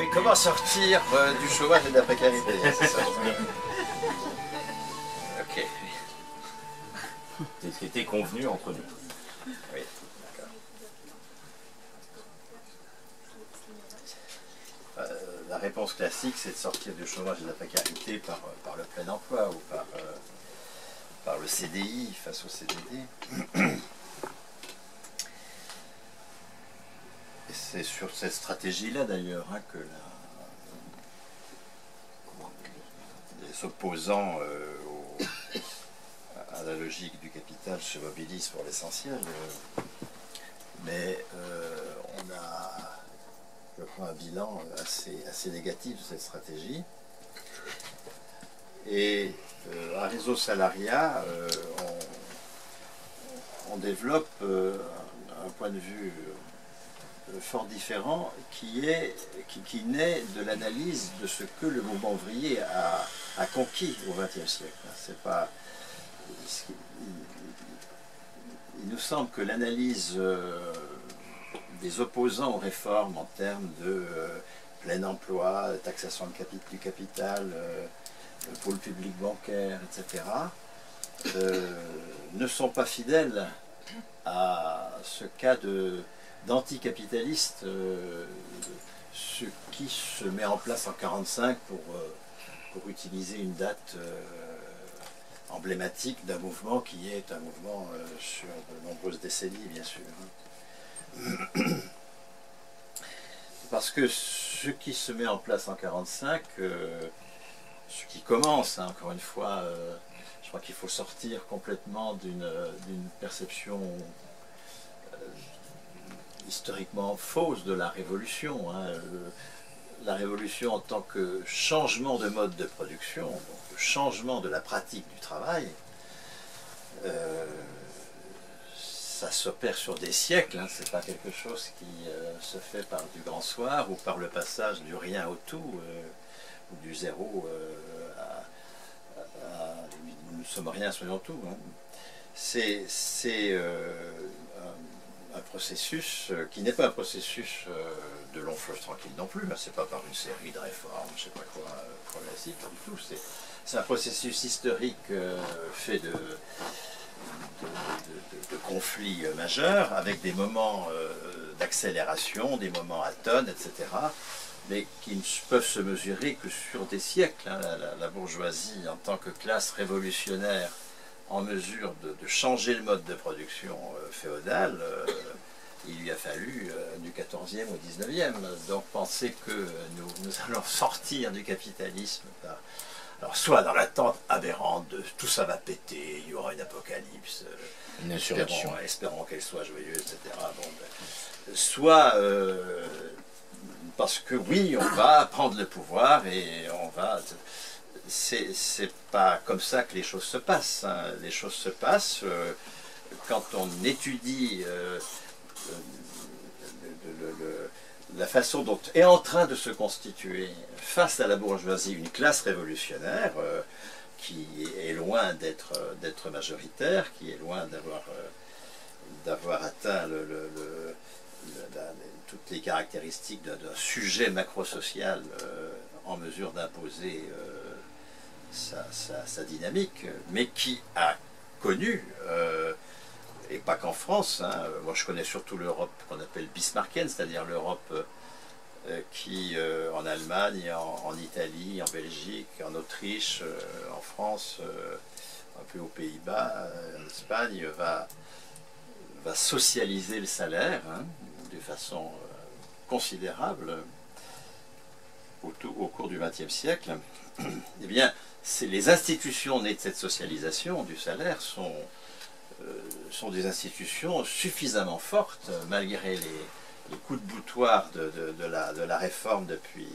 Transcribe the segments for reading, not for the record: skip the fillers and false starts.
Oui, comment sortir du chômage et de la précarité, c'est ça. Ok. C'est ce qui était convenu entre nous. Oui, d'accord. La réponse classique, c'est de sortir du chômage et de la précarité par le plein emploi ou par le CDI face au CDD. Et c'est sur cette stratégie-là d'ailleurs que les opposants à la logique du capital se mobilisent pour l'essentiel. Mais on a, je crois, un bilan assez négatif de cette stratégie. Et à Réseau Salariat, on développe un point de vue fort différent qui naît de l'analyse de ce que le mouvement ouvrier a conquis au XXe siècle. C'est pas, il nous semble que l'analyse des opposants aux réformes en termes de plein emploi, taxation du capital, pôle public bancaire, etc., ne sont pas fidèles à ce cas d'anticapitaliste, ce qui se met en place en 1945 pour utiliser une date emblématique d'un mouvement qui est un mouvement sur de nombreuses décennies, bien sûr. Parce que ce qui se met en place en 1945, ce qui commence, hein, encore une fois, je crois qu'il faut sortir complètement d'une perception historiquement fausse de la Révolution. Hein. La Révolution en tant que changement de mode de production, donc changement de la pratique du travail, ça s'opère sur des siècles, hein. C'est pas quelque chose qui se fait par du grand soir ou par le passage du rien au tout, ou du zéro à nous sommes rien, soyons tout. Hein. C'est un processus qui n'est pas un processus de long fleuve tranquille non plus, c'est pas par une série de réformes, je sais pas quoi, progressives du tout, c'est un processus historique fait de conflits majeurs, avec des moments d'accélération, des moments à tonnes, etc., mais qui ne peuvent se mesurer que sur des siècles. Hein. La bourgeoisie, en tant que classe révolutionnaire, en mesure de changer le mode de production féodal, il lui a fallu du 14e au 19e. Donc penser que nous allons sortir du capitalisme, alors soit dans l'attente aberrante de tout ça va péter, il y aura une apocalypse, espérons qu'elle soit joyeuse, etc. Bon, ben, soit parce que oui, on va prendre le pouvoir et on va... C'est pas comme ça que les choses se passent. Hein. Les choses se passent quand on étudie la façon dont est en train de se constituer face à la bourgeoisie une classe révolutionnaire qui est loin d'être majoritaire, qui est loin d'avoir atteint toutes les caractéristiques d'un sujet macro-social en mesure d'imposer sa dynamique, mais qui a connu, et pas qu'en France, hein, moi je connais surtout l'Europe qu'on appelle bismarckienne, c'est-à-dire l'Europe qui, en Allemagne, en Italie, en Belgique, en Autriche, en France, un peu aux Pays-Bas, en Espagne, va socialiser le salaire, hein, de façon considérable au cours du XXe siècle. Eh bien, les institutions nées de cette socialisation du salaire sont des institutions suffisamment fortes, malgré les coups de boutoir de la réforme depuis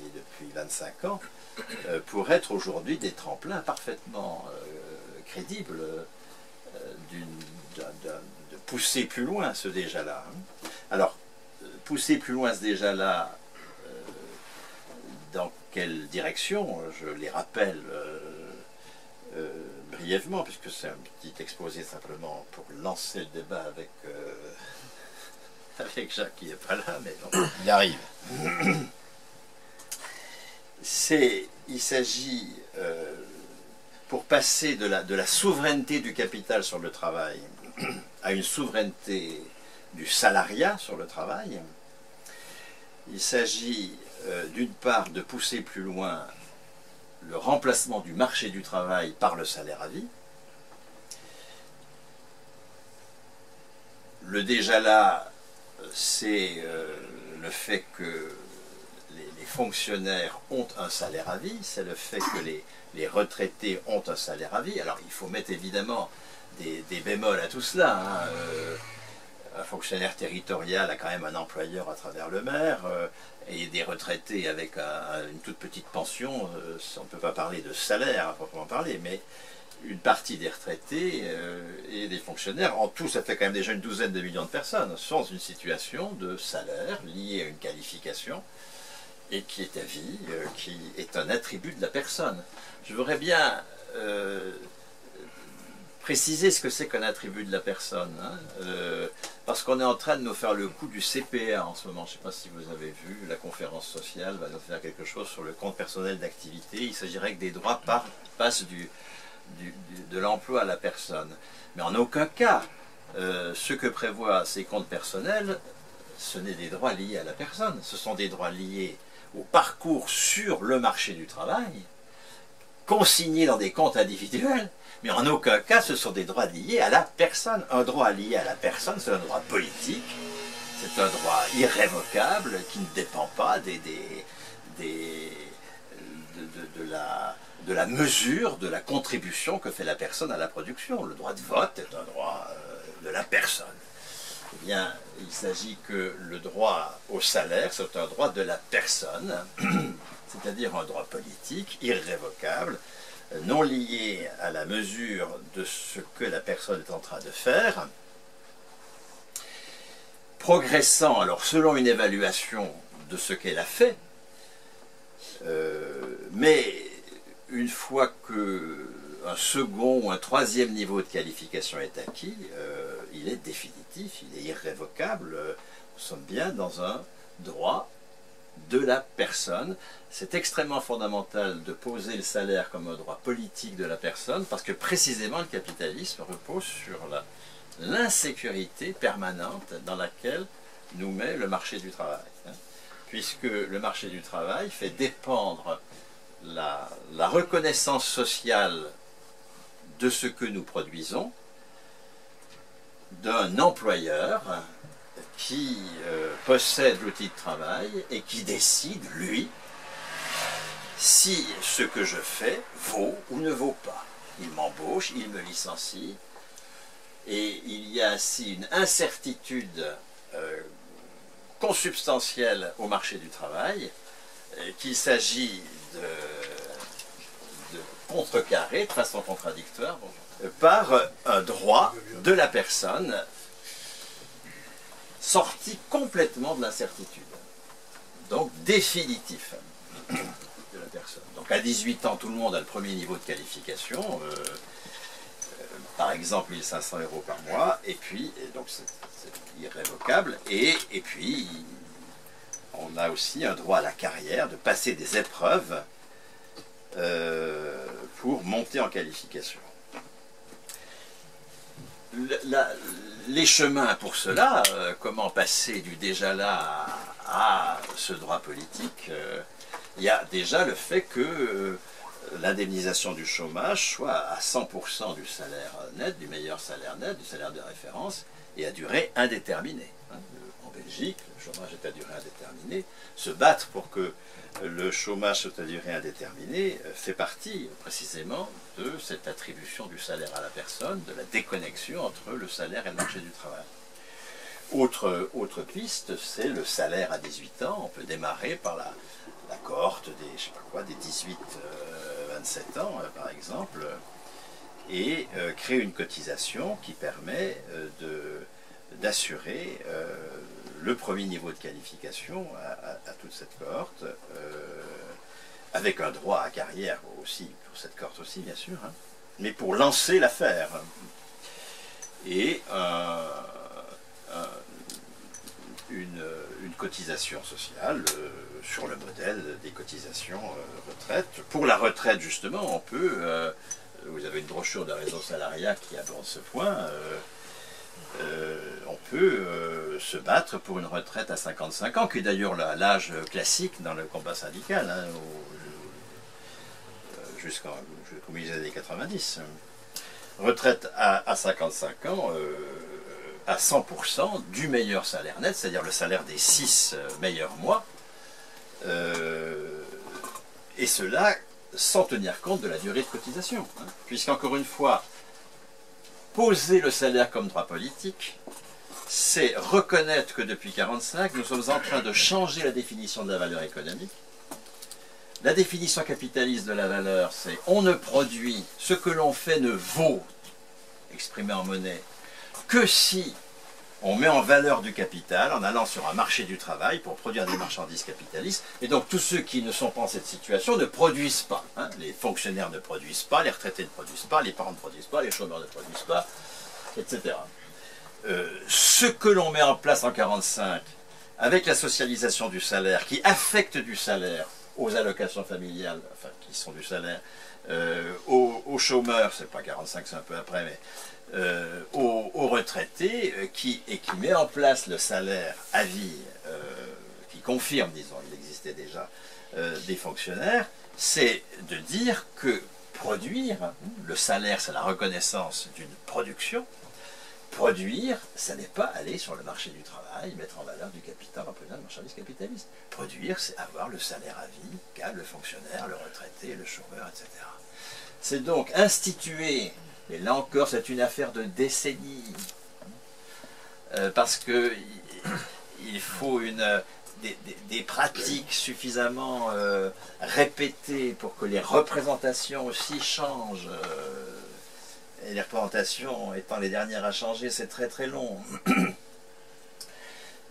25 ans, pour être aujourd'hui des tremplins parfaitement crédibles de pousser plus loin ce déjà-là. Hein. Alors, pousser plus loin ce déjà-là, dans quelle direction? Je les rappelle brièvement, puisque c'est un petit exposé simplement pour lancer le débat avec Jacques qui n'est pas là, mais bon. Il arrive. il s'agit, pour passer de la souveraineté du capital sur le travail à une souveraineté du salariat sur le travail, il s'agit d'une part de pousser plus loin le remplacement du marché du travail par le salaire à vie. Le déjà là, c'est le fait que les fonctionnaires ont un salaire à vie, c'est le fait que les retraités ont un salaire à vie. Alors il faut mettre évidemment des bémols à tout cela. Hein. Un fonctionnaire territorial a quand même un employeur à travers le maire, et des retraités avec une toute petite pension, on ne peut pas parler de salaire à proprement parler, mais une partie des retraités et des fonctionnaires, en tout ça fait quand même déjà une douzaine de millions de personnes, sont dans une situation de salaire liée à une qualification et qui est à vie, qui est un attribut de la personne. Je voudrais bien préciser ce que c'est qu'un attribut de la personne, hein, parce qu'on est en train de nous faire le coup du CPA en ce moment. Je ne sais pas si vous avez vu, la conférence sociale va nous faire quelque chose sur le compte personnel d'activité. Il s'agirait que des droits passent de l'emploi à la personne. Mais en aucun cas, ce que prévoient ces comptes personnels, ce n'est des droits liés à la personne. Ce sont des droits liés au parcours sur le marché du travail, consignés dans des comptes individuels, mais en aucun cas ce sont des droits liés à la personne. Un droit lié à la personne, c'est un droit politique, c'est un droit irrévocable qui ne dépend pas de la mesure de la contribution que fait la personne à la production. Le droit de vote est un droit de la personne. Eh bien, il s'agit que le droit au salaire, c'est un droit de la personne, c'est-à-dire un droit politique, irrévocable, non lié à la mesure de ce que la personne est en train de faire, progressant, alors selon une évaluation de ce qu'elle a fait, mais une fois qu'un second ou un troisième niveau de qualification est acquis, il est définitif, il est irrévocable. Nous sommes bien dans un droit de la personne. C'est extrêmement fondamental de poser le salaire comme un droit politique de la personne, parce que précisément le capitalisme repose sur l'insécurité permanente dans laquelle nous met le marché du travail. Hein, puisque le marché du travail fait dépendre la reconnaissance sociale de ce que nous produisons d'un employeur qui possède l'outil de travail et qui décide, lui, si ce que je fais vaut ou ne vaut pas. Il m'embauche, il me licencie, et il y a ainsi une incertitude consubstantielle au marché du travail qu'il s'agit de contrecarrer de façon contradictoire par un droit de la personne sorti complètement de l'incertitude, donc définitif de la personne. Donc à 18 ans, tout le monde a le premier niveau de qualification, par exemple 1 500 € par mois, et puis donc c'est irrévocable, et puis on a aussi un droit à la carrière, de passer des épreuves pour monter en qualification. Les chemins pour cela, comment passer du déjà là à ce droit politique, il y a déjà le fait que l'indemnisation du chômage soit à 100% du salaire net, du meilleur salaire net, du salaire de référence, et à durée indéterminée. En Belgique, le chômage est à durée indéterminée. Se battre pour que le chômage soit à durée indéterminée fait partie précisément de cette attribution du salaire à la personne, de la déconnexion entre le salaire et le marché du travail. Autre piste, c'est le salaire à 18 ans. On peut démarrer par la cohorte des, je sais pas quoi, des 18-27 ans, par exemple, et créer une cotisation qui permet d'assurer le premier niveau de qualification à toute cette cohorte, avec un droit à carrière aussi, pour cette cohorte aussi, bien sûr, hein, mais pour lancer l'affaire. Et une cotisation sociale sur le modèle des cotisations retraite. Pour la retraite, justement, on peut, vous avez une brochure de Réseau Salariat qui aborde ce point, on peut se battre pour une retraite à 55 ans, qui est d'ailleurs l'âge classique dans le combat syndical, hein, jusqu'au milieu des années 90. Retraite à 55 ans, à 100% du meilleur salaire net, c'est-à-dire le salaire des 6 meilleurs mois, et cela sans tenir compte de la durée de cotisation, hein, puisqu'encore une fois, poser le salaire comme droit politique, c'est reconnaître que depuis 1945, nous sommes en train de changer la définition de la valeur économique. La définition capitaliste de la valeur, c'est on ne produit, ce que l'on fait ne vaut, exprimé en monnaie, que si on met en valeur du capital en allant sur un marché du travail pour produire des marchandises capitalistes. Et donc tous ceux qui ne sont pas en cette situation ne produisent pas. Hein. Les fonctionnaires ne produisent pas, les retraités ne produisent pas, les parents ne produisent pas, les chômeurs ne produisent pas, etc. Ce que l'on met en place en 1945, avec la socialisation du salaire, qui affecte du salaire aux allocations familiales, enfin qui sont du salaire, aux chômeurs, c'est pas 45, c'est un peu après, mais aux retraités, qui met en place le salaire à vie, qui confirme, disons, il existait déjà des fonctionnaires, c'est de dire que produire, le salaire c'est la reconnaissance d'une production, produire, ça n'est pas aller sur le marché du travail, mettre en valeur du capital en prenant de marchandises capitalistes. Produire, c'est avoir le salaire à vie, qu'a le fonctionnaire, le retraité, le chômeur, etc. C'est donc instituer, et là encore c'est une affaire de décennies, parce que il faut des pratiques suffisamment répétées pour que les représentations aussi changent. Et les représentations étant les dernières à changer, c'est très très long.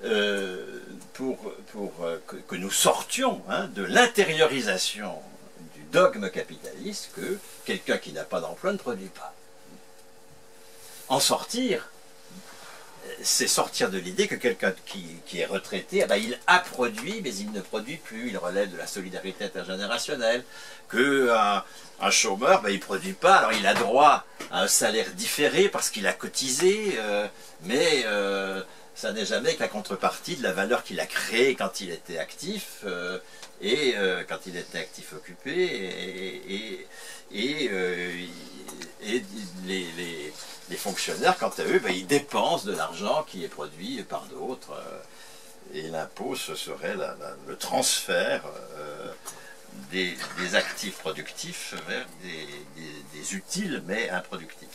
Que nous sortions, hein, de l'intériorisation du dogme capitaliste que quelqu'un qui n'a pas d'emploi ne produit pas. En sortir, c'est sortir de l'idée que quelqu'un qui est retraité, eh ben, il a produit, mais il ne produit plus, il relève de la solidarité intergénérationnelle, qu'un chômeur, ben, il ne produit pas, alors il a droit à un salaire différé parce qu'il a cotisé, mais ça n'est jamais que la contrepartie de la valeur qu'il a créée quand il était actif, quand il était actif occupé, les fonctionnaires, quant à eux, ben, ils dépensent de l'argent qui est produit par d'autres, et l'impôt, ce serait le transfert des actifs productifs vers des utiles mais improductifs.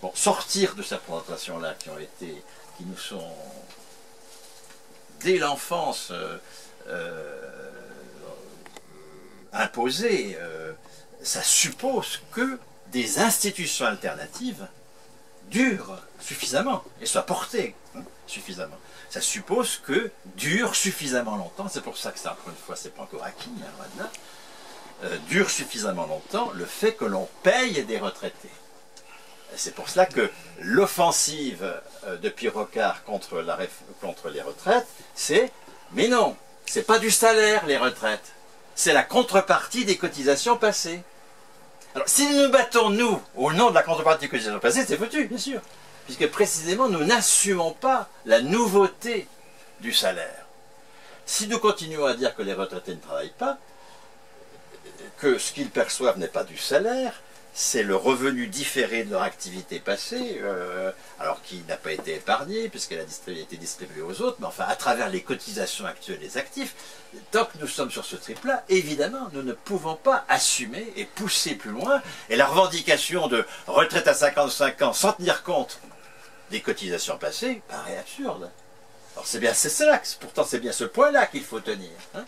Bon, sortir de ces représentations-là qui nous sont dès l'enfance imposées, ça suppose que des institutions alternatives durent suffisamment et soient portées suffisamment. Ça suppose que dure suffisamment longtemps, c'est pour ça que ça, encore une fois, c'est pas encore acquis, hein, maintenant, dure suffisamment longtemps le fait que l'on paye des retraités. C'est pour cela que l'offensive de Pierre Rocard contre les retraites, c'est, mais non, c'est pas du salaire les retraites, c'est la contrepartie des cotisations passées. Alors, si nous nous battons, nous, au nom de la contrepartie des cotisations passées, c'est foutu, bien sûr. Puisque précisément, nous n'assumons pas la nouveauté du salaire. Si nous continuons à dire que les retraités ne travaillent pas, que ce qu'ils perçoivent n'est pas du salaire, c'est le revenu différé de leur activité passée, alors qui n'a pas été épargné, puisqu'elle a été distribuée aux autres, mais enfin, à travers les cotisations actuelles des actifs, tant que nous sommes sur ce trip-là, évidemment, nous ne pouvons pas assumer et pousser plus loin, et la revendication de retraite à 55 ans sans tenir compte des cotisations passées paraît absurde. Alors c'est bien cela, pourtant c'est bien ce point-là qu'il faut tenir. Hein.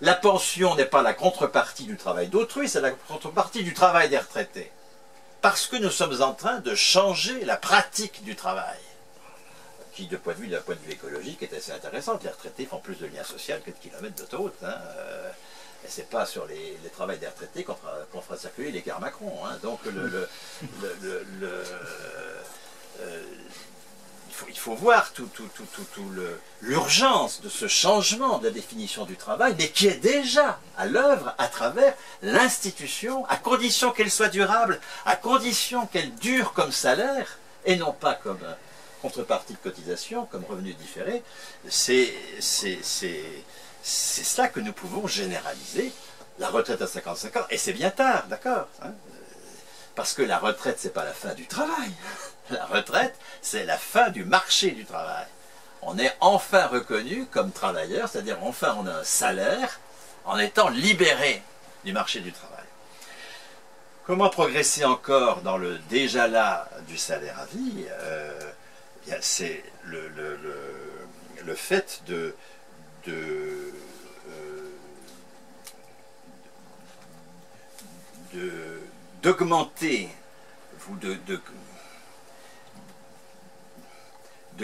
La pension n'est pas la contrepartie du travail d'autrui, c'est la contrepartie du travail des retraités. Parce que nous sommes en train de changer la pratique du travail, qui, d'un point de vue écologique, est assez intéressante. Les retraités font plus de liens sociaux que de kilomètres d'autoroute. Hein. Et c'est pas sur les travails des retraités qu'on fera circuler les cars Macron. Hein. Donc il faut voir l'urgence de ce changement de la définition du travail, mais qui est déjà à l'œuvre à travers l'institution, à condition qu'elle soit durable, à condition qu'elle dure comme salaire, et non pas comme contrepartie de cotisation, comme revenu différé. C'est cela que nous pouvons généraliser. La retraite à 55 ans, et c'est bien tard, d'accord, hein, parce que la retraite, c'est pas la fin du travail. La retraite, c'est la fin du marché du travail. On est enfin reconnu comme travailleur, c'est-à-dire enfin on a un salaire en étant libéré du marché du travail. Comment progresser encore dans le déjà là du salaire à vie? C'est le fait d'augmenter ou de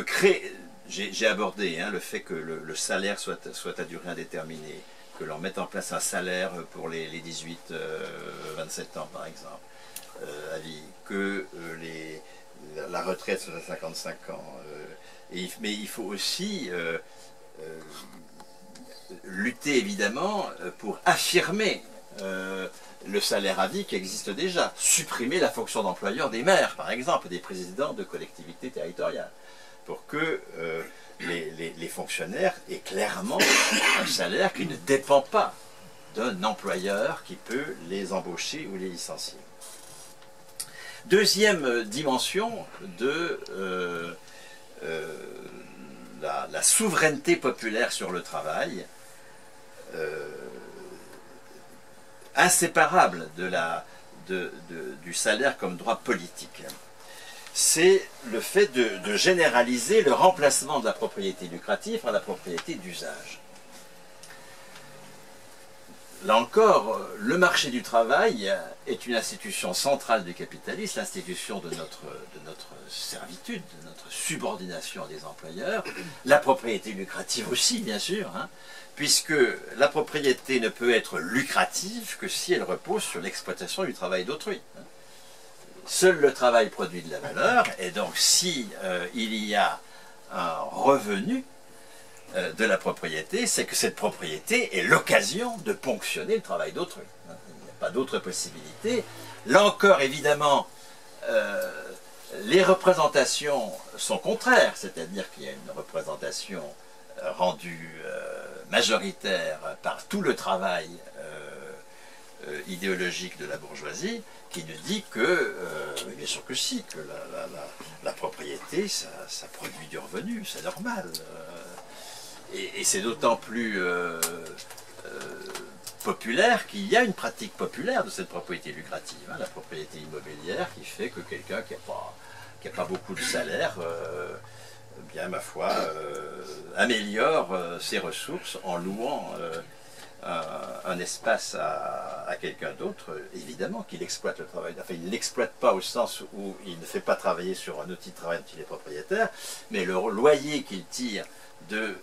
créer, j'ai abordé le fait que le salaire soit à durée indéterminée, que l'on mette en place un salaire pour les 18-27 ans par exemple, à vie, que la retraite soit à 55 ans, mais il faut aussi lutter évidemment pour affirmer le salaire à vie qui existe déjà, supprimer la fonction d'employeur des maires par exemple, des présidents de collectivités territoriales, pour que les fonctionnaires aient clairement un salaire qui ne dépend pas d'un employeur qui peut les embaucher ou les licencier. Deuxième dimension de la souveraineté populaire sur le travail, inséparable du salaire comme droit politique. C'est le fait de généraliser le remplacement de la propriété lucrative par la propriété d'usage. Là encore, le marché du travail est une institution centrale du capitalisme, l'institution de notre servitude, de notre subordination des employeurs, la propriété lucrative aussi, bien sûr, hein, puisque la propriété ne peut être lucrative que si elle repose sur l'exploitation du travail d'autrui. Seul le travail produit de la valeur, et donc si il y a un revenu de la propriété, c'est que cette propriété est l'occasion de ponctionner le travail d'autrui. Il n'y a pas d'autre possibilité. Là encore, évidemment, les représentations sont contraires, c'est-à-dire qu'il y a une représentation rendue majoritaire par tout le travail idéologique de la bourgeoisie, qui nous dit que, bien sûr que si, que la propriété, ça produit du revenu, c'est normal. Et c'est d'autant plus populaire qu'il y a une pratique populaire de cette propriété lucrative, hein, la propriété immobilière, qui fait que quelqu'un qui n'a pas beaucoup de salaire, bien ma foi, améliore ses ressources en louant un espace à quelqu'un d'autre, évidemment qu'il exploite le travail. Enfin, il ne l'exploite pas au sens où il ne fait pas travailler sur un outil de travail dont il est propriétaire, mais le loyer qu'il tire de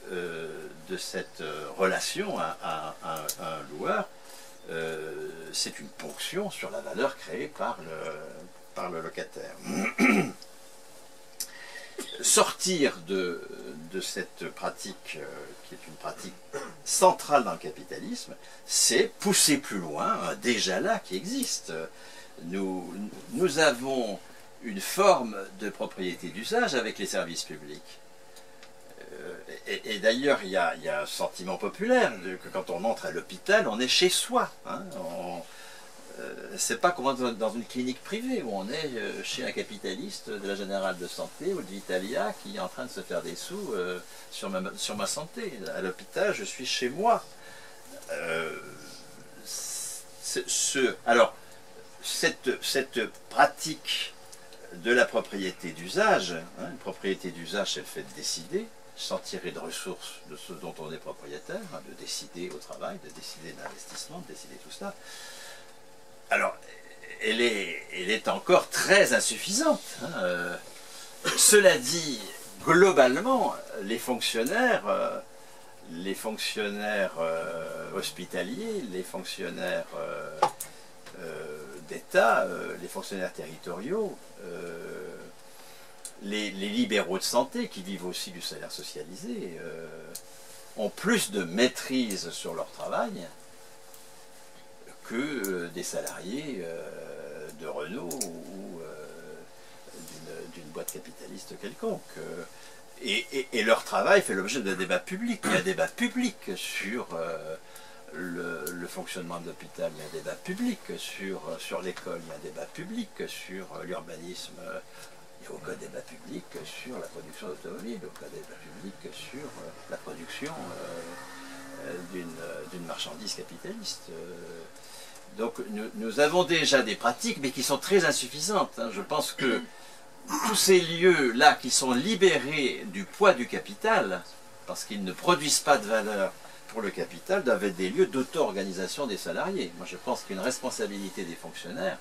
cette relation à un loueur, c'est une ponction sur la valeur créée par le locataire. Sortir de cette pratique, qui est une pratique centrale dans le capitalisme, c'est pousser plus loin un déjà là qui existe. Nous avons une forme de propriété d'usage avec les services publics. Et d'ailleurs, il y a un sentiment populaire que quand on entre à l'hôpital, on est chez soi. Hein, c'est pas comme dans une clinique privée où on est chez un capitaliste de la Générale de Santé ou de Vitalia qui est en train de se faire des sous sur ma santé. À l'hôpital, je suis chez moi. Alors, cette pratique de la propriété d'usage, hein, une propriété d'usage, c'est le fait de décider, sans tirer de ressources de ce dont on est propriétaire, hein, de décider au travail, de décider de l'investissement, de décider tout cela. Alors, elle est encore très insuffisante. Hein. Cela dit, globalement, les fonctionnaires hospitaliers, les fonctionnaires d'État, les fonctionnaires territoriaux les libéraux de santé, qui vivent aussi du salaire socialisé, ont plus de maîtrise sur leur travail que des salariés de Renault ou d'une boîte capitaliste quelconque. Et leur travail fait l'objet d'un débat public. Il y a un débat public sur le fonctionnement de l'hôpital, il y a un débat public sur l'école, il y a un débat public sur l'urbanisme, il n'y a aucun débat public sur la production d'automobiles, aucun débat public sur la production d'une marchandise capitaliste. Donc nous avons déjà des pratiques, mais qui sont très insuffisantes. Je pense que tous ces lieux-là qui sont libérés du poids du capital, parce qu'ils ne produisent pas de valeur pour le capital, doivent être des lieux d'auto-organisation des salariés. Moi je pense qu'une responsabilité des fonctionnaires,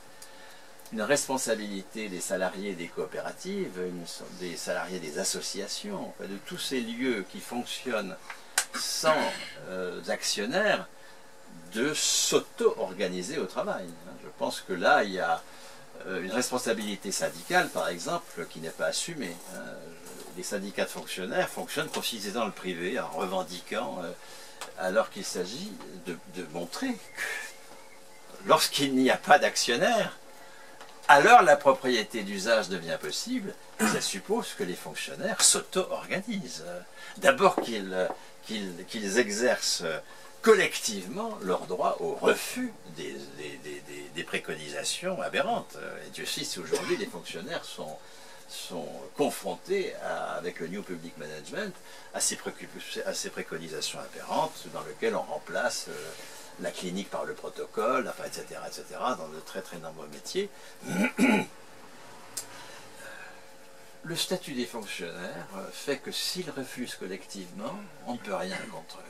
une responsabilité des salariés des coopératives, des salariés des associations, de tous ces lieux qui fonctionnent sans actionnaires, de s'auto-organiser au travail. Je pense que là, il y a une responsabilité syndicale, par exemple, qui n'est pas assumée. Les syndicats de fonctionnaires fonctionnent comme s'ils étaient dans le privé, en revendiquant, alors qu'il s'agit de montrer que lorsqu'il n'y a pas d'actionnaires, alors la propriété d'usage devient possible, et ça suppose que les fonctionnaires s'auto-organisent. D'abord qu'ils exercent collectivement leur droit au refus des préconisations aberrantes. Et Dieu sait si aujourd'hui les fonctionnaires sont confrontés avec le New Public Management à ces préconisations aberrantes dans lesquelles on remplace la clinique par le protocole, enfin, etc., dans de très très nombreux métiers. Le statut des fonctionnaires fait que s'ils refusent collectivement, on ne peut rien contre eux.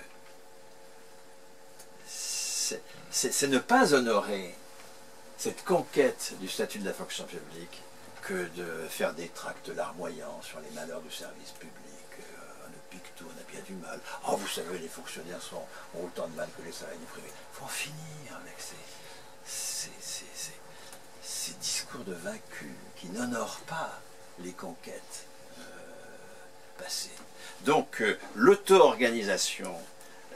C'est ne pas honorer cette conquête du statut de la fonction publique que de faire des tracts larmoyants sur les malheurs du service public. On pique tout, on a bien du mal. Oh, vous savez, les fonctionnaires ont autant de mal que les salariés du privé. Il faut en finir avec ces discours de vaincus qui n'honorent pas les conquêtes passées. Donc, l'auto-organisation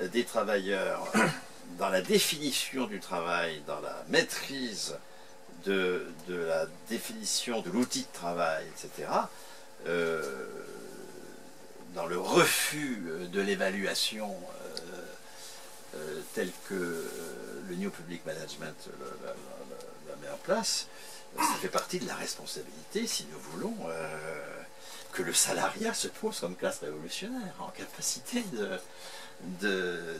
des travailleurs dans la définition du travail, dans la maîtrise de la définition de l'outil de travail, etc., dans le refus de l'évaluation telle que le New Public Management la met en place, ça fait partie de la responsabilité, si nous voulons, que le salariat se pose comme classe révolutionnaire, en capacité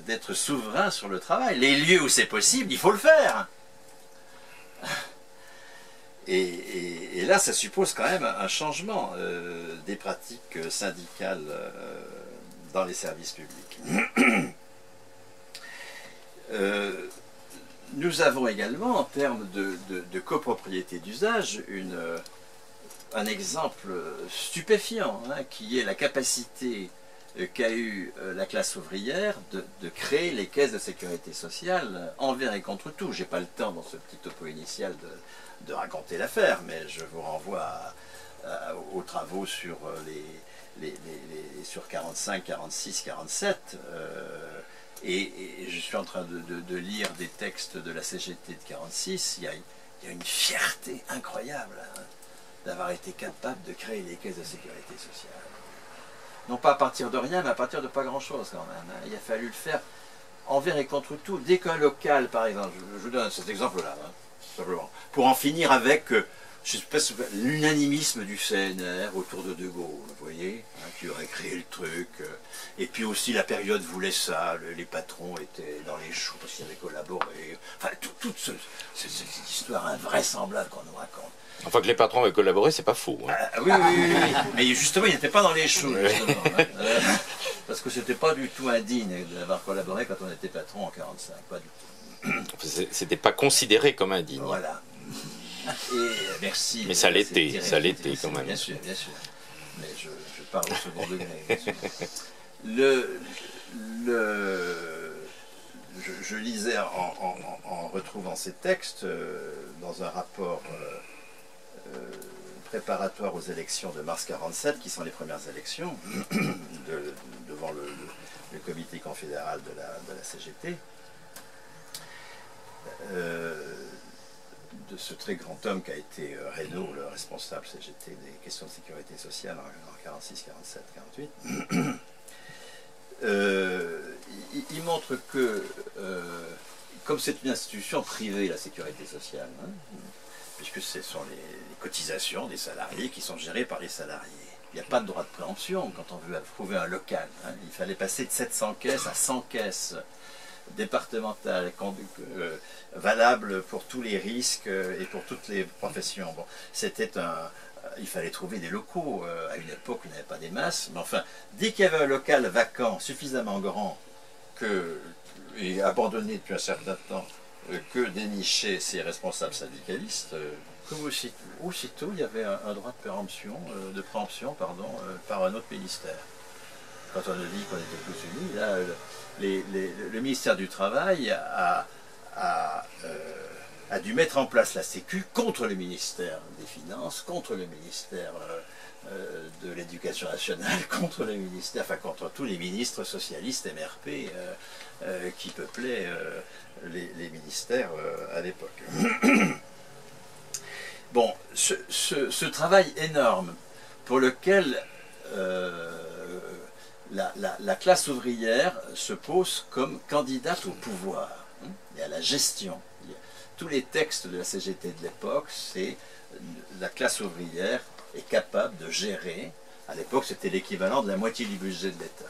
d'être souverain sur le travail. Les lieux où c'est possible, il faut le faire. Et là, ça suppose quand même un changement des pratiques syndicales dans les services publics. Nous avons également, en termes de copropriété d'usage, un exemple stupéfiant, qui est la capacité qu'a eu la classe ouvrière de créer les caisses de sécurité sociale envers et contre tout. Je n'ai pas le temps dans ce petit topo initial de raconter l'affaire, mais je vous renvoie aux travaux sur sur 45, 46, 47, et je suis en train de lire des textes de la CGT de 46. Il y a une fierté incroyable d'avoir été capable de créer les caisses de sécurité sociale. Non pas à partir de rien, mais à partir de pas grand-chose quand même. Il a fallu le faire envers et contre tout. Dès qu'un local, par exemple, je vous donne cet exemple-là, simplement, pour en finir avec l'unanimisme du CNR autour de Gaulle, vous voyez, qui aurait créé le truc. Et puis aussi la période voulait ça, les patrons étaient dans les choux parce qu'ils avaient collaboré. Enfin, toute cette histoire invraisemblable qu'on nous raconte. Enfin, que les patrons avaient collaboré, c'est pas faux. Hein. Oui, mais justement, ils n'étaient pas dans les choux, parce que c'était pas du tout indigne d'avoir collaboré quand on était patron en 45, pas du tout. C'était pas considéré comme indigne. Voilà. Et merci. Mais ça l'était quand même. Bien sûr. Mais je parle au second degré, bien sûr. Je lisais en retrouvant ces textes dans un rapport préparatoires aux élections de mars 47, qui sont les premières élections devant le comité confédéral de la CGT, de ce très grand homme qui a été Reynaud, le responsable CGT des questions de sécurité sociale en 46, 47, 48. Il montre que, comme c'est une institution privée, la sécurité sociale, hein, puisque ce sont les cotisations des salariés qui sont gérées par les salariés. Il n'y a pas de droit de préemption quand on veut approuver un local. Hein. Il fallait passer de 700 caisses à 100 caisses départementales, valables pour tous les risques et pour toutes les professions. Bon, il fallait trouver des locaux à une époque où il n'y avait pas des masses. Mais enfin, dès qu'il y avait un local vacant suffisamment grand et abandonné depuis un certain temps, que dénichaient ces responsables syndicalistes, aussitôt il y avait un droit de préemption par un autre ministère. Quand on a dit qu'on était tous unis, là, le ministère du Travail a dû mettre en place la Sécu contre le ministère des Finances, contre le ministère de l'Éducation nationale, contre le ministère, enfin contre tous les ministres socialistes MRP qui peuplaient les ministères à l'époque. Bon, ce travail énorme pour lequel la classe ouvrière se pose comme candidate au pouvoir et à la gestion. Tous les textes de la CGT de l'époque, c'est la classe ouvrière est capable de gérer. À l'époque, c'était l'équivalent de la moitié du budget de l'État.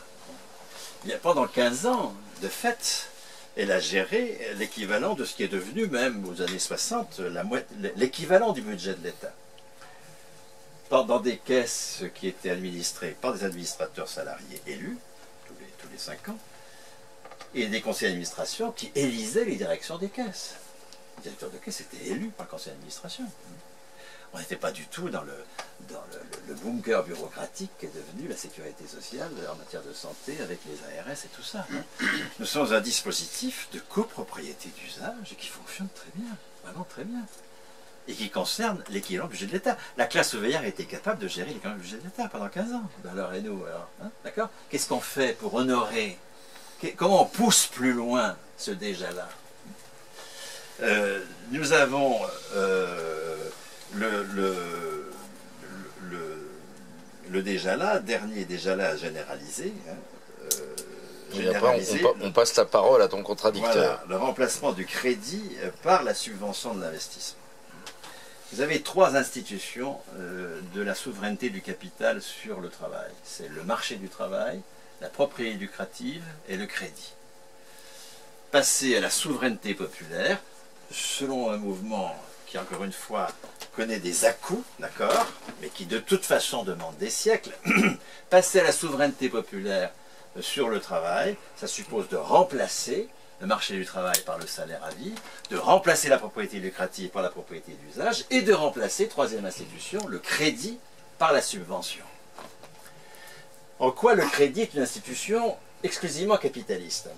Pendant 15 ans, de fait, elle a géré l'équivalent de ce qui est devenu, même aux années 60, l'équivalent du budget de l'État. Dans des caisses qui étaient administrées par des administrateurs salariés élus, tous les 5 ans, et des conseils d'administration qui élisaient les directions des caisses. Les directeurs de caisse étaient élus par le conseil d'administration. On n'était pas du tout dans le bunker bureaucratique qui est devenu la sécurité sociale en matière de santé avec les ARS et tout ça. Nous sommes un dispositif de copropriété d'usage qui fonctionne très bien, vraiment très bien, et qui concerne l'équivalent du budget de l'État. La classe ouvrière était capable de gérer l'équivalent du budget de l'État pendant 15 ans. Alors, et nous, hein, d'accord ? Qu'est-ce qu'on fait pour honorer ? Comment on pousse plus loin ce déjà-là ? Nous avons le déjà-là, dernier déjà-là généralisé. Et après, on passe la parole à ton contradicteur. Voilà, le remplacement du crédit par la subvention de l'investissement. Vous avez 3 institutions de la souveraineté du capital sur le travail. C'est le marché du travail, la propriété lucrative et le crédit. Passer à la souveraineté populaire, selon un mouvement qui, encore une fois, connaît des à-coups, d'accord, mais qui de toute façon demande des siècles. Passer à la souveraineté populaire sur le travail, ça suppose de remplacer le marché du travail par le salaire à vie, de remplacer la propriété lucrative par la propriété d'usage, et de remplacer, troisième institution, le crédit par la subvention. En quoi le crédit est une institution exclusivement capitaliste?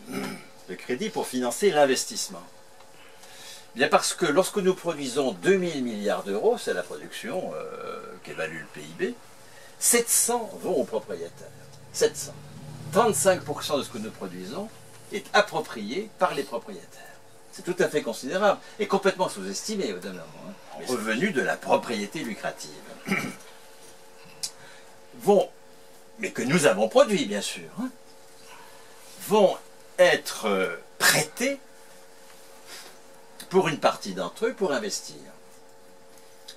Le crédit pour financer l'investissement. Bien parce que lorsque nous produisons 2000 milliards d'euros, c'est la production qu'évalue le PIB, 700 vont aux propriétaires. 700. 35% de ce que nous produisons est approprié par les propriétaires. C'est tout à fait considérable et complètement sous-estimé au demeurant. Hein. Revenu de la propriété lucrative. Mais que nous avons produit bien sûr, hein, vont être prêtés pour une partie d'entre eux pour investir.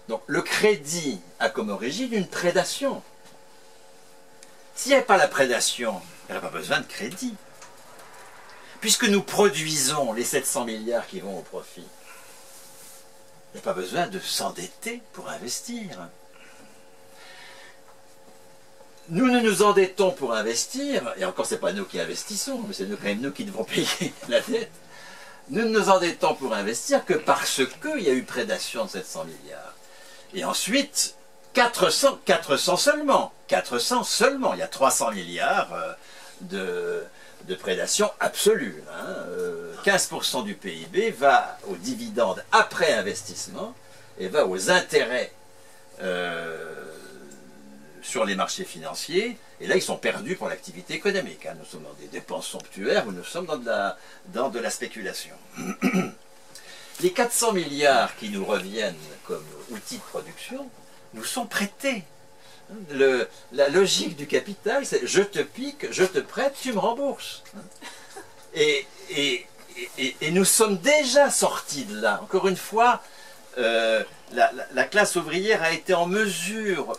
Donc le crédit a comme origine une prédation. S'il n'y avait pas la prédation, il n'y aurait pas besoin de crédit. Puisque nous produisons les 700 milliards qui vont au profit, il n'y a pas besoin de s'endetter pour investir. Nous nous endettons pour investir, et encore c'est pas nous qui investissons, mais c'est quand même nous qui devons payer la dette. Nous ne nous endettons pour investir que parce qu'il y a eu prédation de 700 milliards. Et ensuite, 400 seulement. 400 seulement. Il y a 300 milliards de prédation absolue. Hein. 15% du PIB va aux dividendes après investissement et va aux intérêts sur les marchés financiers, et là ils sont perdus pour l'activité économique. Hein. Nous sommes dans des dépenses somptuaires, ou nous sommes dans de la spéculation. Les 400 milliards qui nous reviennent comme outil de production nous sont prêtés. La logique du capital, c'est je te pique, je te prête, tu me rembourses. Et nous sommes déjà sortis de là. Encore une fois, la classe ouvrière a été en mesure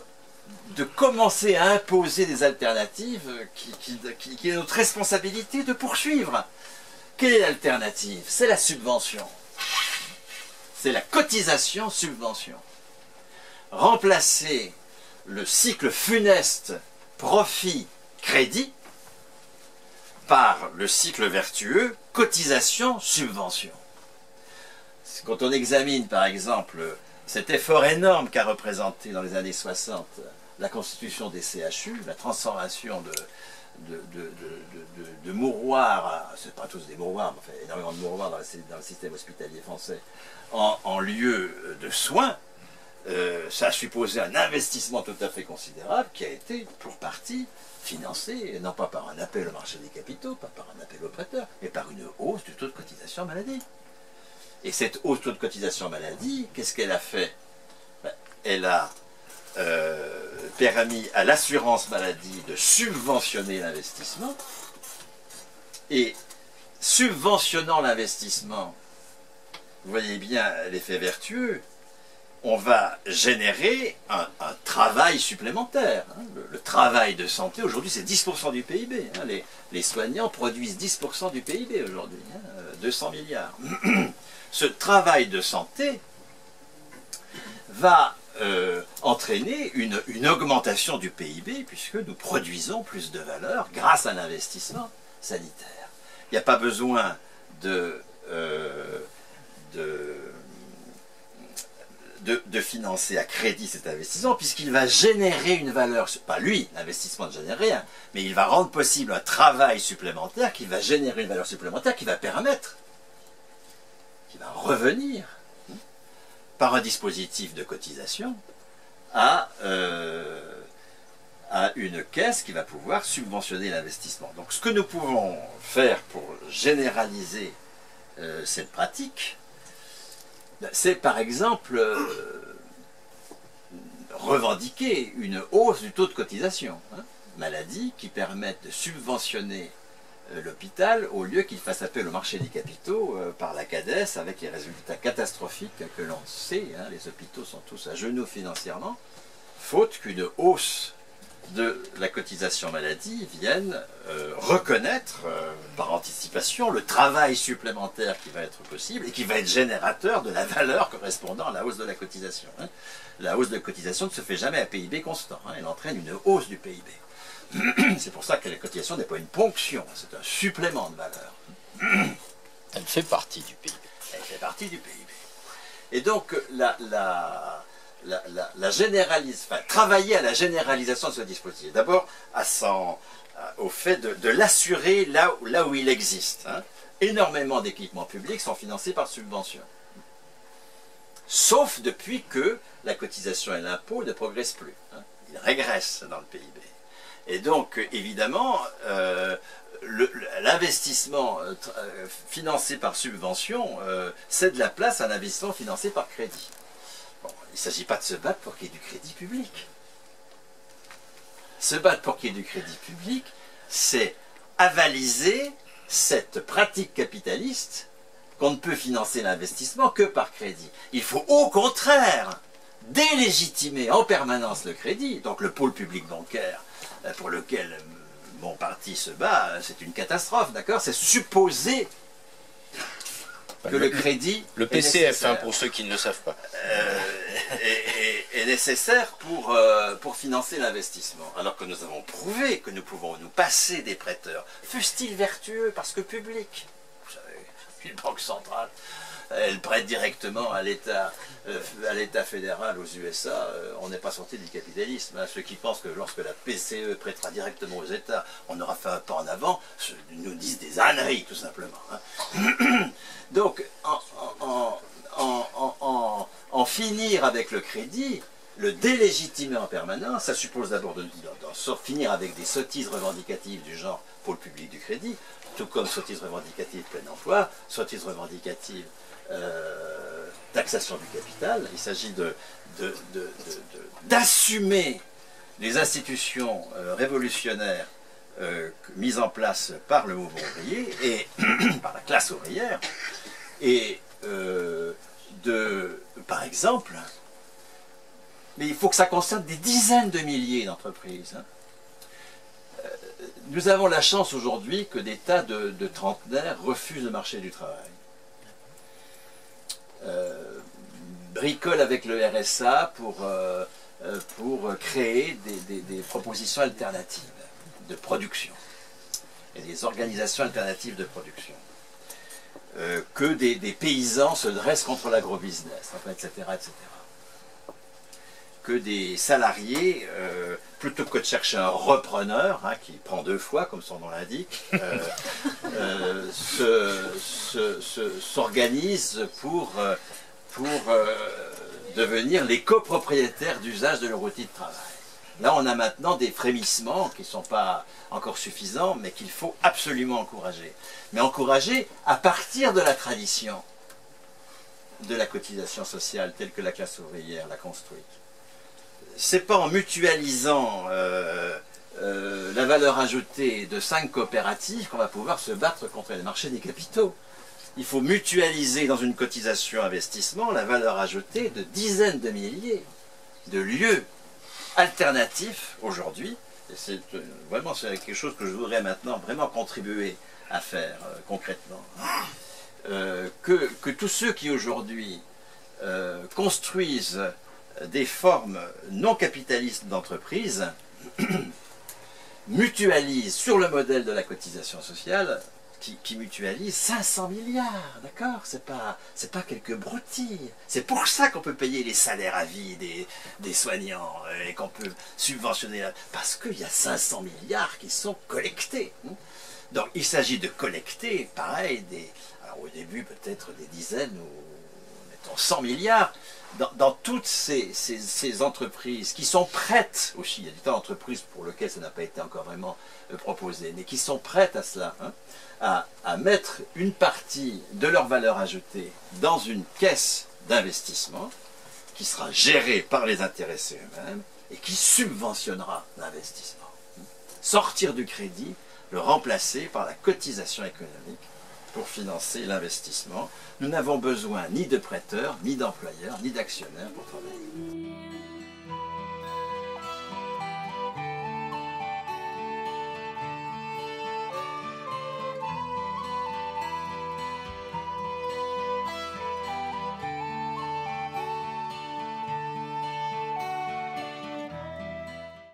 de commencer à imposer des alternatives qui est notre responsabilité de poursuivre. Quelle est l'alternative? C'est la subvention. C'est la cotisation subvention. Remplacer le cycle funeste profit-crédit par le cycle vertueux cotisation-subvention. Quand on examine par exemple cet effort énorme qu'a représenté dans les années 60 la constitution des CHU, la transformation de mouroirs, c'est pas tous des mouroirs, mais enfin, énormément de mouroirs dans le système hospitalier français, en lieu de soins, ça a supposé un investissement tout à fait considérable qui a été pour partie financé, non pas par un appel au marché des capitaux, pas par un appel aux prêteurs, mais par une hausse du taux de cotisation maladie. Et cette hausse du taux de cotisation maladie, qu'est-ce qu'elle a fait? Elle a permis à l'assurance maladie de subventionner l'investissement, et subventionnant l'investissement, vous voyez bien l'effet vertueux, on va générer un travail supplémentaire. Hein. Le travail de santé, aujourd'hui, c'est 10% du PIB. Hein. Les soignants produisent 10% du PIB aujourd'hui, hein, 200 milliards. Ce travail de santé va entraîner une augmentation du PIB, puisque nous produisons plus de valeur grâce à l'investissement sanitaire. Il n'y a pas besoin de financer à crédit cet investissement, puisqu'il va générer une valeur, pas lui, l'investissement ne génère rien, mais il va rendre possible un travail supplémentaire qui va générer une valeur supplémentaire qui va permettre, qui va revenir par un dispositif de cotisation à une caisse qui va pouvoir subventionner l'investissement. Donc ce que nous pouvons faire pour généraliser cette pratique, c'est par exemple revendiquer une hausse du taux de cotisation, hein, maladie, qui permette de subventionner l'hôpital au lieu qu'il fasse appel au marché des capitaux par la CADES avec les résultats catastrophiques que l'on sait. Hein, les hôpitaux sont tous à genoux financièrement, faute qu'une hausse de la cotisation maladie vienne reconnaître par anticipation le travail supplémentaire qui va être possible et qui va être générateur de la valeur correspondant à la hausse de la cotisation. Hein. La hausse de la cotisation ne se fait jamais à PIB constant, hein, elle entraîne une hausse du PIB. C'est pour ça que la cotisation n'est pas une ponction, c'est un supplément de valeur. Elle fait partie du PIB. Elle fait partie du PIB. Et donc travailler à la généralisation de ce dispositif. D'abord, au fait de l'assurer là où il existe. Hein. Énormément d'équipements publics sont financés par subvention. Sauf depuis que la cotisation et l'impôt ne progressent plus. Hein. Ils régressent dans le PIB. Et donc, évidemment, l'investissement financé par subvention cède la place à l'investissement financé par crédit. Bon, il ne s'agit pas de se battre pour qu'il y ait du crédit public. Se battre pour qu'il y ait du crédit public, c'est avaliser cette pratique capitaliste qu'on ne peut financer l'investissement que par crédit. Il faut au contraire délégitimer en permanence le crédit, donc le pôle public bancaire pour lequel mon parti se bat, c'est une catastrophe, d'accord? C'est supposer que le crédit le PCF, hein, pour ceux qui ne le savent pas, est nécessaire pour financer l'investissement. Alors que nous avons prouvé que nous pouvons nous passer des prêteurs, fussent-ils vertueux parce que publics. Vous savez, une banque centrale, elle prête directement à l'État fédéral aux USA, on n'est pas sorti du capitalisme. Hein. Ceux qui pensent que lorsque la PCE prêtera directement aux États, on aura fait un pas en avant, nous disent des âneries, tout simplement. Hein. Donc, en finir avec le crédit, le délégitimer en permanence, ça suppose d'abord de finir avec des sottises revendicatives du genre pôle public du crédit, tout comme sottises revendicatives plein emploi, sottises revendicatives taxation du capital. Il s'agit d'assumer les institutions révolutionnaires mises en place par le mouvement ouvrier et par la classe ouvrière, et par exemple, mais il faut que ça concerne des dizaines de milliers d'entreprises. Nous avons la chance aujourd'hui que des tas de trentenaires refusent le marché du travail. Bricolent avec le RSA pour créer des propositions alternatives de production et des organisations alternatives de production. Que des paysans se dressent contre l'agrobusiness, enfin, etc., etc. Que des salariés, plutôt que de chercher un repreneur, hein, qui prend deux fois, comme son nom l'indique, s'organisent pour devenir les copropriétaires d'usage de leur outil de travail. Là, on a maintenant des frémissements qui ne sont pas encore suffisants, mais qu'il faut absolument encourager. Mais encourager à partir de la tradition de la cotisation sociale telle que la classe ouvrière l'a construite. C'est pas en mutualisant la valeur ajoutée de 5 coopératives qu'on va pouvoir se battre contre le marché des capitaux. Il faut mutualiser dans une cotisation investissement la valeur ajoutée de dizaines de milliers de lieux alternatifs aujourd'hui. Et c'est vraiment quelque chose que je voudrais maintenant vraiment contribuer à faire concrètement. Que tous ceux qui aujourd'hui construisent des formes non capitalistes d'entreprise mutualisent sur le modèle de la cotisation sociale, qui mutualise 500 milliards, d'accord? C'est pas quelques broutilles. C'est pour ça qu'on peut payer les salaires à vie des soignants et qu'on peut subventionner, parce qu'il y a 500 milliards qui sont collectés. Donc il s'agit de collecter, pareil, alors au début peut-être des dizaines ou mettons 100 milliards, dans toutes ces entreprises qui sont prêtes aussi, il y a des tas d'entreprises pour lesquelles ça n'a pas été encore vraiment proposé, mais qui sont prêtes à cela, hein, à mettre une partie de leur valeur ajoutée dans une caisse d'investissement qui sera gérée par les intéressés eux-mêmes et qui subventionnera l'investissement. Sortir du crédit, le remplacer par la cotisation économique pour financer l'investissement. Nous n'avons besoin ni de prêteurs, ni d'employeurs, ni d'actionnaires pour travailler.